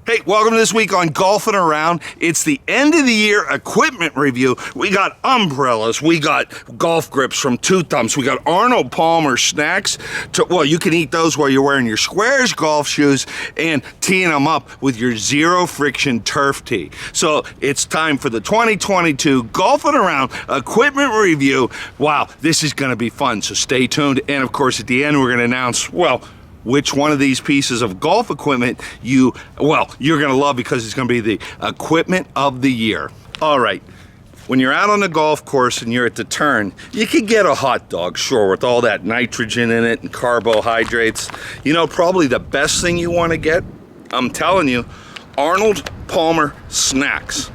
Hey, welcome to this week on Golfing Around. It's the end of the year equipment review. We got umbrellas, we got golf grips from Two Thumbs, we got Arnold Palmer snacks. Well, you can eat those while you're wearing your Squares golf shoes and teeing them up with your zero friction turf tee. So it's time for the 2022 Golfing Around equipment review. Wow, this is going to be fun, so stay tuned. And of course, at the end, we're going to announce, well, which one of these pieces of golf equipment you're gonna love, because it's gonna be the equipment of the year. All right, when you're out on the golf course and you're at the turn, you can get a hot dog, sure, with all that nitrogen in it and carbohydrates. You know, probably the best thing you wanna get, I'm telling you, Arnold Palmer snacks.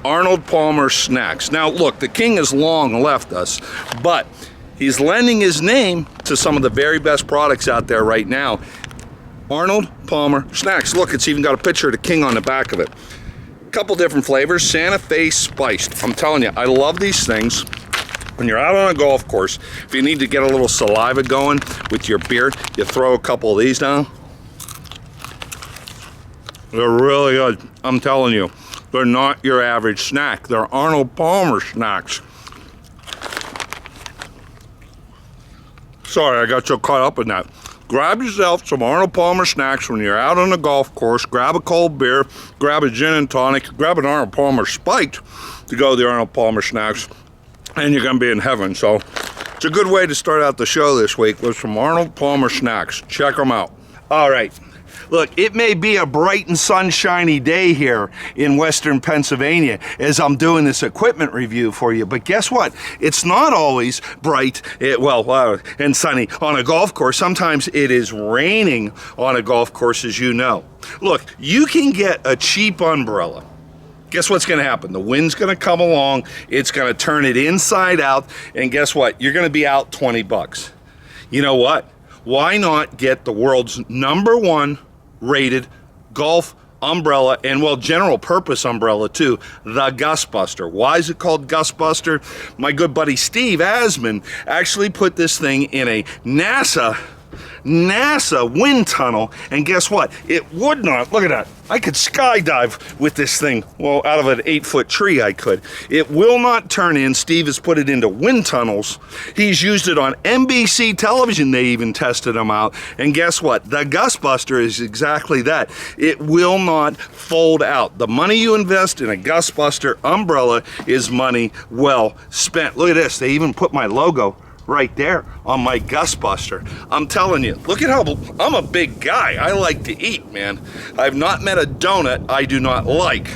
Arnold Palmer snacks. Now look, the king has long left us, but he's lending his name to some of the very best products out there right now. Arnold Palmer snacks. Look, it's even got a picture of the king on the back of it. A couple different flavors. Santa Fe spiced. I'm telling you, I love these things. When you're out on a golf course, if you need to get a little saliva going with your beer, you throw a couple of these down. They're really good. I'm telling you, they're not your average snack. They're Arnold Palmer snacks. Sorry, I got so caught up in that. Grab yourself some Arnold Palmer snacks when you're out on the golf course. Grab a cold beer, grab a gin and tonic, grab an Arnold Palmer spiked to go with the Arnold Palmer snacks, and you're gonna be in heaven. So it's a good way to start out the show this week with some Arnold Palmer snacks. Check them out. All right. Look, it may be a bright and sunshiny day here in Western Pennsylvania as I'm doing this equipment review for you, but guess what? It's not always bright, and sunny on a golf course. Sometimes it is raining on a golf course, as you know. Look, you can get a cheap umbrella. Guess what's going to happen? The wind's going to come along, it's going to turn it inside out, and guess what? You're going to be out 20 bucks. You know what? Why not get the world's #1 rated golf umbrella, and well, general purpose umbrella too, the Gustbuster. Why is it called Gustbuster? My good buddy Steve Asman actually put this thing in a NASA wind tunnel, and guess what? It would not, look at that, I could skydive with this thing. Well, out of an 8-foot tree I could. It will not turn in. Steve has put it into wind tunnels. He's used it on NBC television. They even tested them out, and guess what? The Gustbuster is exactly that. It will not fold out. The money you invest in a Gustbuster umbrella is money well spent. Look at this, they even put my logo right there on my Gustbuster. I'm telling you, look at how, I'm a big guy. I like to eat, man. I've not met a donut I do not like,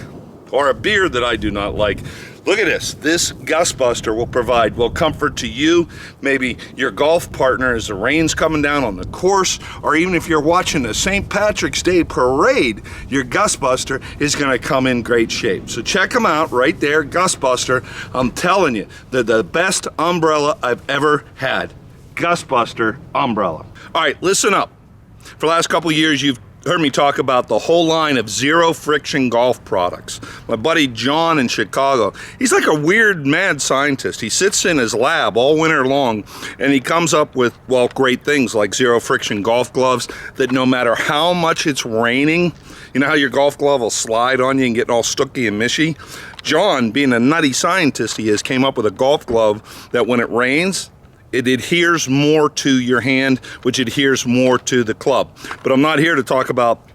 or a beer that I do not like. Look at this. This Gustbuster will provide, well, comfort to you, maybe your golf partner as the rain's coming down on the course, or even if you're watching the St. Patrick's Day parade, your Gustbuster is gonna come in great shape. So check them out right there, Gustbuster. I'm telling you, they're the best umbrella I've ever had. Gustbuster umbrella. All right, listen up. For the last couple of years, you've heard me talk about the whole line of zero friction golf products. My buddy John in Chicago, he's like a weird mad scientist. He sits in his lab all winter long and he comes up with, well, great things like zero friction golf gloves that no matter how much it's raining, you know how your golf glove will slide on you and get all stooky and mishy? John, being a nutty scientist he is, came up with a golf glove that when it rains, it adheres more to your hand, which adheres more to the club. But I'm not here to talk about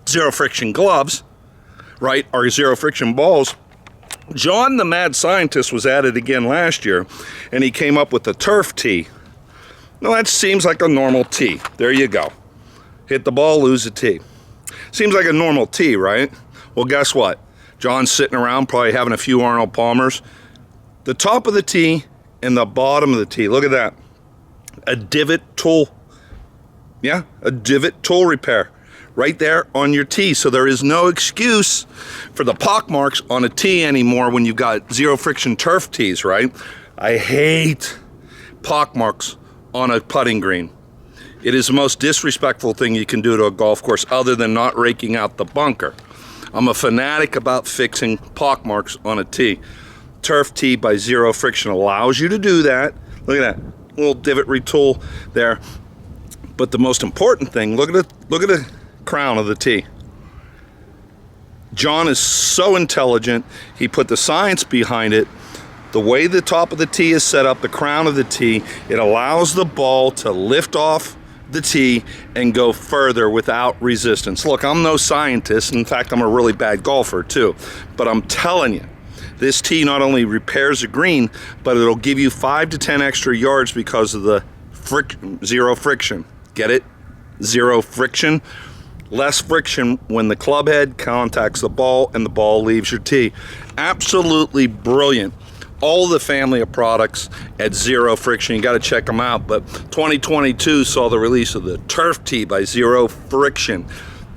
zero friction gloves, right, or zero friction balls. John, the mad scientist, was at it again last year, and he came up with the turf tee. Now that seems like a normal tee. There you go. Hit the ball, lose the tee. Seems like a normal tee, right? Well, guess what? John's sitting around probably having a few Arnold Palmers. The top of the tee and the bottom of the tee, look at that. A divot tool. Yeah, a divot tool repair right there on your tee. So there is no excuse for the pock marks on a tee anymore when you've got zero friction turf tees, right? I hate pock marks on a putting green. It is the most disrespectful thing you can do to a golf course other than not raking out the bunker. I'm a fanatic about fixing pock marks on a tee. Turf tee by Zero Friction allows you to do that. Look at that little divot retool there. But the most important thing, look at the crown of the tee. John is so intelligent, he put the science behind it. The way the top of the tee is set up, the crown of the tee, it allows the ball to lift off the tee and go further without resistance. Look, I'm no scientist. In fact, I'm a really bad golfer too. But I'm telling you, this tee not only repairs the green, but it'll give you 5 to 10 extra yards because of the zero friction. Get it? Zero friction. Less friction when the club head contacts the ball and the ball leaves your tee. Absolutely brilliant. All the family of products at zero friction. You got to check them out. But 2022 saw the release of the Turf Tee by Zero Friction.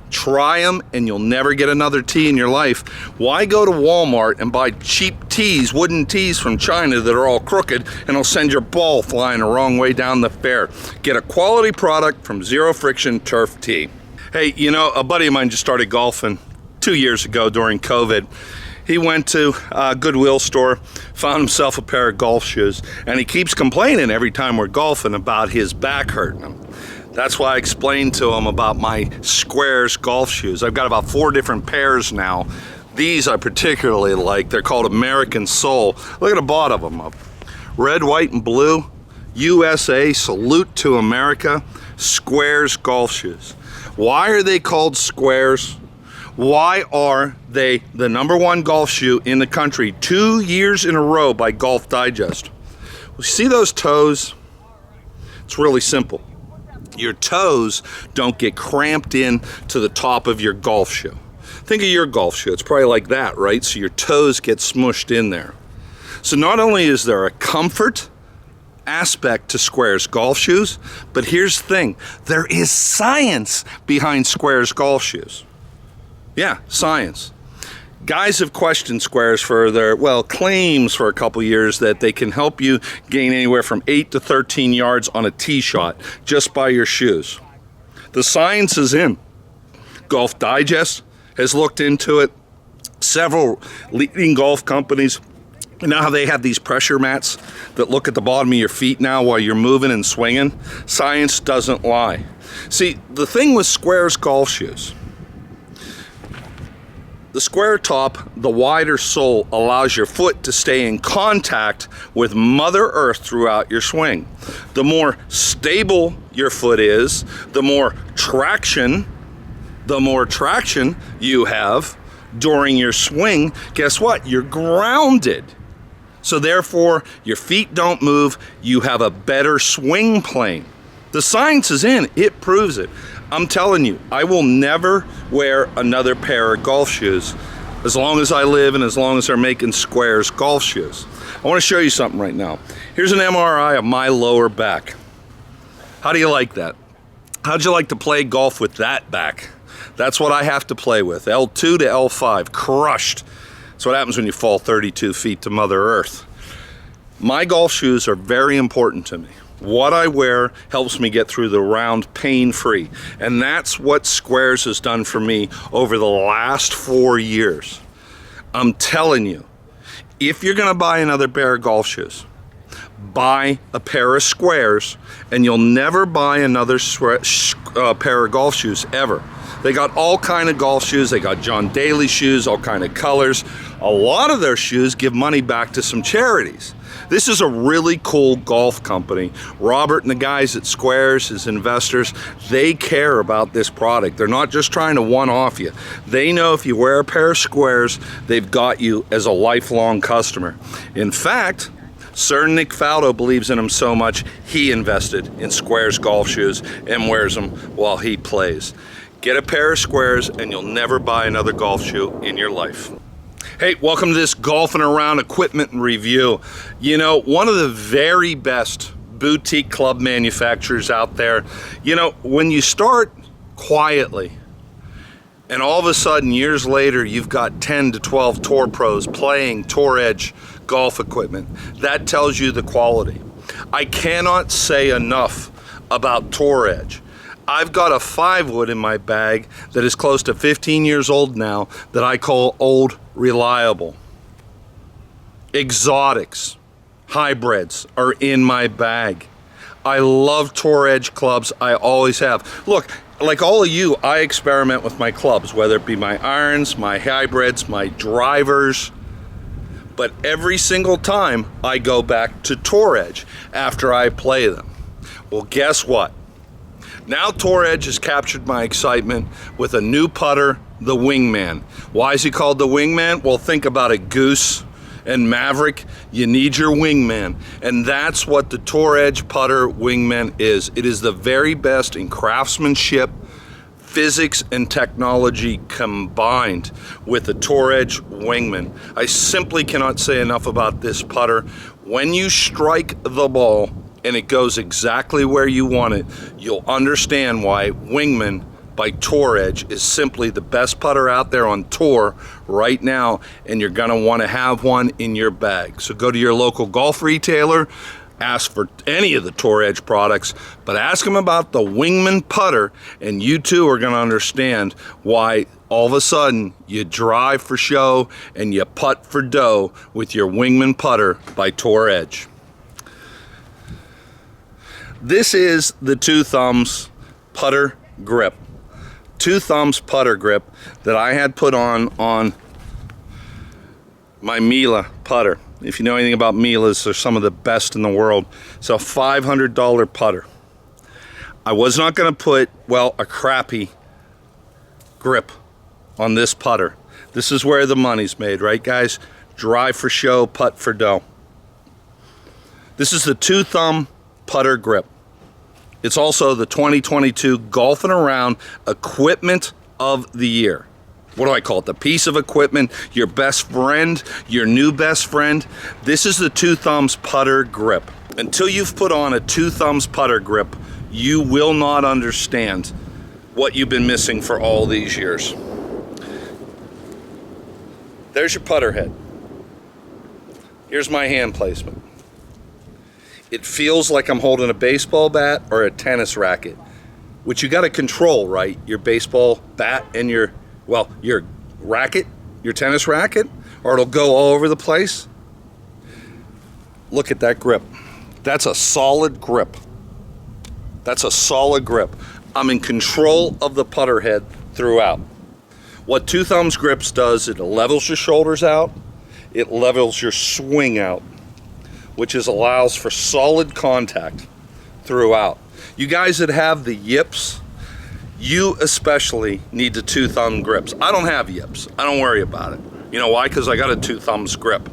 Try them and you'll never get another tee in your life. Why go to Walmart and buy cheap tees, wooden tees from China that are all crooked and it'll send your ball flying the wrong way down the fair? Get a quality product from Zero Friction Turf Tee. Hey, you know, a buddy of mine just started golfing 2 years ago during COVID. He went to a Goodwill store, found himself a pair of golf shoes, and he keeps complaining every time we're golfing about his back hurting him. That's why I explained to him about my Squares golf shoes. I've got about 4 different pairs now. These I particularly like. They're called American Soul. Look at the bottom of them. Red, white, and blue. USA, salute to America. Squares golf shoes. Why are they called Squares? Why are they the #1 golf shoe in the country 2 years in a row by Golf Digest? Well, see those toes? It's really simple. Your toes don't get cramped in to the top of your golf shoe. Think of your golf shoe. It's probably like that, right? So your toes get smushed in there. So not only is there a comfort aspect to Squares golf shoes, but here's the thing. There is science behind Squares golf shoes. Yeah, science. Guys have questioned Squares for their, claims for a couple years that they can help you gain anywhere from 8 to 13 yards on a tee shot just by your shoes. The science is in. Golf Digest has looked into it. Several leading golf companies, you know how they have these pressure mats that look at the bottom of your feet now while you're moving and swinging? Science doesn't lie. See, the thing with Squares golf shoes, the square top, the wider sole, allows your foot to stay in contact with Mother Earth throughout your swing. The more stable your foot is, the more traction you have during your swing, guess what? You're grounded. So therefore, your feet don't move, you have a better swing plane. The science is in, it proves it. I'm telling you, I will never wear another pair of golf shoes as long as I live and as long as they're making Squares golf shoes. I want to show you something right now. Here's an MRI of my lower back. How do you like that? How'd you like to play golf with that back? That's what I have to play with. L2 to L5, crushed. That's what happens when you fall 32 feet to Mother Earth. My golf shoes are very important to me. What I wear helps me get through the round pain-free. And that's what Squares has done for me over the last 4 years. I'm telling you, if you're gonna buy another pair of golf shoes, buy a pair of Squares and you'll never buy another pair of golf shoes ever. They got all kind of golf shoes. They got John Daly shoes, all kind of colors. A lot of their shoes give money back to some charities. This is a really cool golf company. Robert and the guys at Squares, his investors, they care about this product. They're not just trying to one-off you. They know if you wear a pair of Squares, they've got you as a lifelong customer. In fact, Sir Nick Faldo believes in them so much, he invested in Squares golf shoes and wears them while he plays. Get a pair of Squares and you'll never buy another golf shoe in your life. Hey, welcome to this Golfing Around equipment review. You know, one of the very best boutique club manufacturers out there, you know, when you start quietly and all of a sudden years later you've got 10 to 12 tour pros playing Tour Edge golf equipment, that tells you the quality. I cannot say enough about Tour Edge. I've got a 5-wood in my bag that is close to 15 years old now that I call old reliable. Exotics, hybrids are in my bag. I love Tour Edge clubs, I always have. Look, like all of you, I experiment with my clubs, whether it be my irons, my hybrids, my drivers. But every single time I go back to Tour Edge after I play them. Well, guess what? Now Tour Edge has captured my excitement with a new putter, the Wingman. Why is he called the Wingman? Well, think about it, Goose and Maverick. You need your Wingman. And that's what the Tour Edge putter Wingman is. It is the very best in craftsmanship, physics, and technology combined with the Tour Edge Wingman. I simply cannot say enough about this putter. When you strike the ball and it goes exactly where you want it, you'll understand why Wingman by Tour Edge is simply the best putter out there on tour right now, and you're gonna wanna have one in your bag. So go to your local golf retailer, ask for any of the Tour Edge products, but ask them about the Wingman putter, and you too are gonna understand why all of a sudden you drive for show and you putt for dough with your Wingman putter by Tour Edge. This is the Two Thumbs putter grip. Two Thumbs putter grip that I had put on my Mila putter. If you know anything about Milas, they're some of the best in the world. It's a $500 putter. I was not going to put, well, a crappy grip on this putter. This is where the money's made, right, guys? Drive for show, putt for dough. This is the Two Thumb putter grip. It's also the 2022 Golfin' Around Equipment of the Year. What do I call it? The piece of equipment, your best friend, your new best friend. This is the Two Thumbs putter grip. Until you've put on a Two Thumbs putter grip, you will not understand what you've been missing for all these years. There's your putter head. Here's my hand placement. It feels like I'm holding a baseball bat or a tennis racket, which you got to control, right? Your baseball bat and your racket, your tennis racket, or it'll go all over the place. Look at that grip. That's a solid grip. That's a solid grip. I'm in control of the putter head throughout. What Two Thumbs grips does, it levels your shoulders out, it levels your swing out, which allows for solid contact throughout. You guys that have the yips, you especially need the Two Thumb grips. I don't have yips. I don't worry about it. You know why? Because I got a Two Thumbs grip.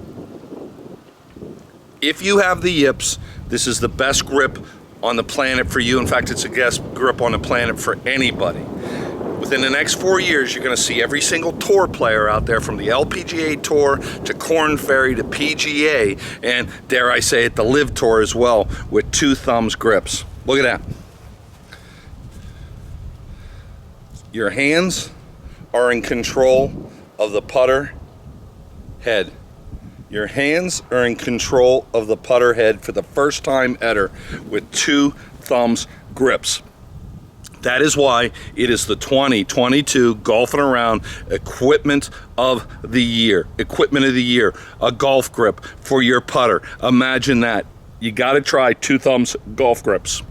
If you have the yips, this is the best grip on the planet for you. In fact, it's the best grip on the planet for anybody. Within the next 4 years, you're going to see every single tour player out there, from the LPGA Tour to Korn Ferry to PGA, and dare I say it, the Live Tour as well, with Two Thumbs grips. Look at that. Your hands are in control of the putter head. Your hands are in control of the putter head for the first time ever with Two Thumbs grips. That is why it is the 2022 Golfin' Around Equipment of the Year. Equipment of the Year, a golf grip for your putter. Imagine that. You got to try Two Thumbs golf grips.